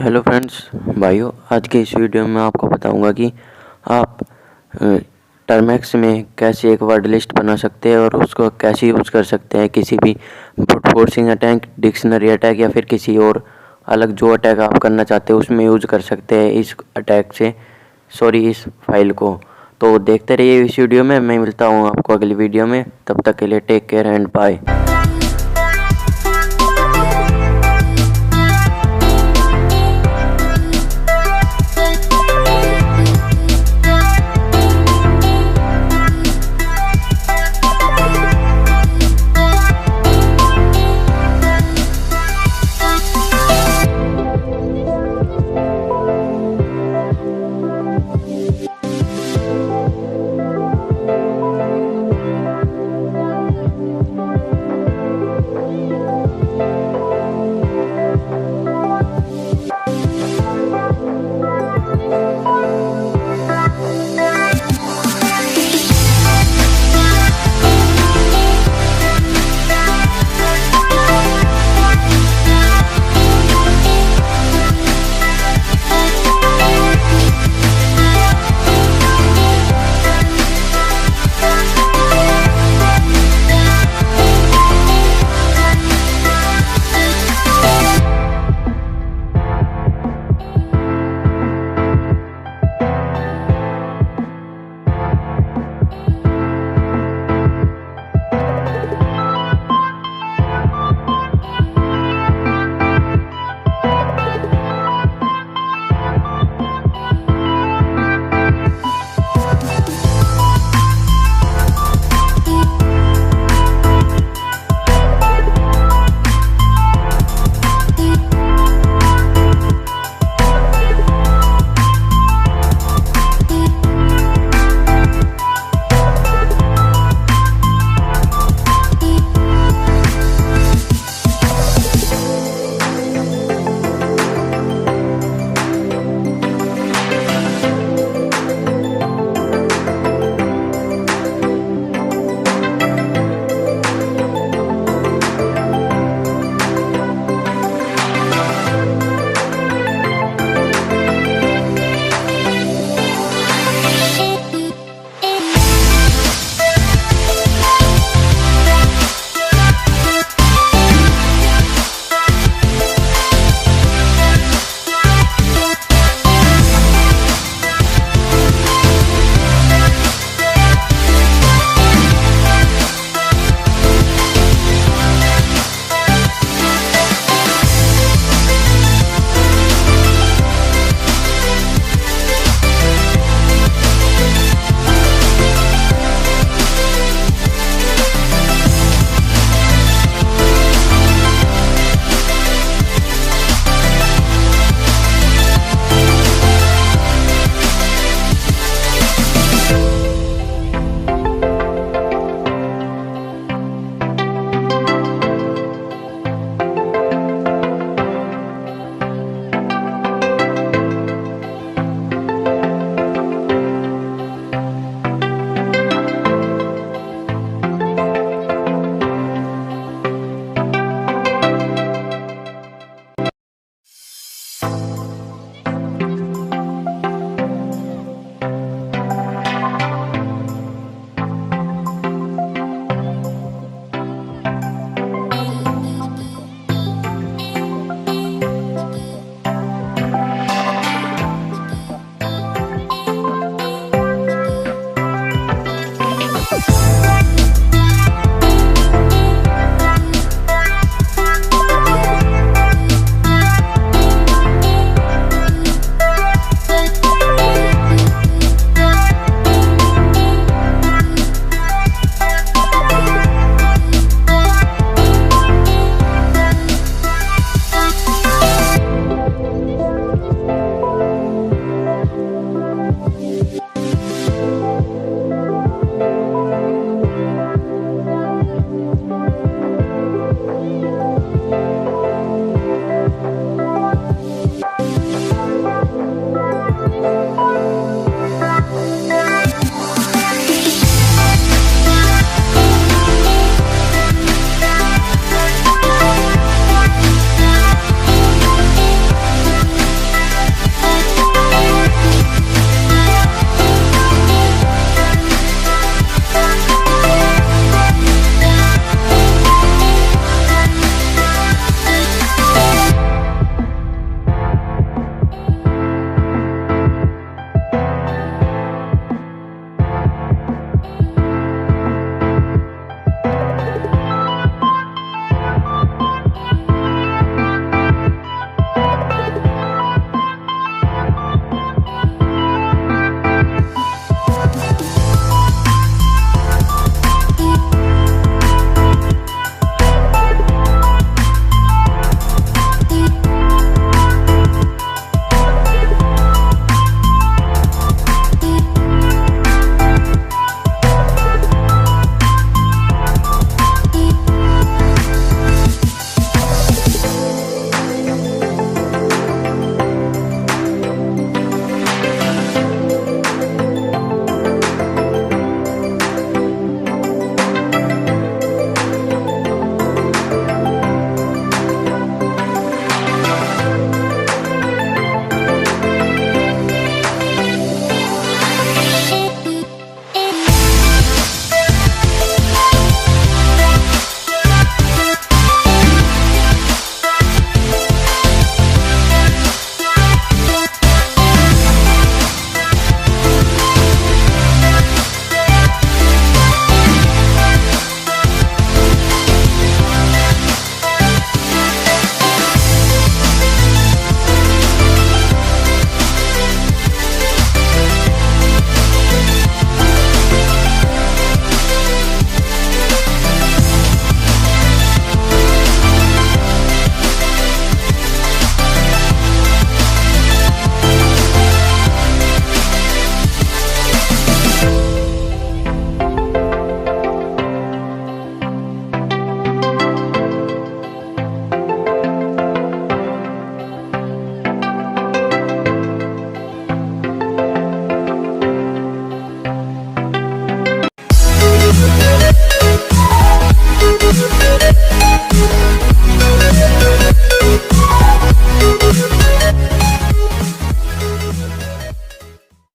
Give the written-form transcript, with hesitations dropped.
Hello friends, भाइयों, आज के इस वीडियो में मैं आपको बताऊंगा कि आप टर्मैक्स में कैसे एक वर्ड लिस्ट बना सकते हैं और उसको कैसे यूज़ कर सकते हैं किसी भी brute forcing attack, dictionary attack या फिर किसी और अलग जो अटैक आप करना चाहते हैं उसमें यूज़ कर सकते हैं इस अटैक से इस फाइल को। तो देखते रहिए इस वीडियो में। मैं मिलता हूँ आपको अगली वीडियो में। तब तक के लिए टेक केयर एंड बाय।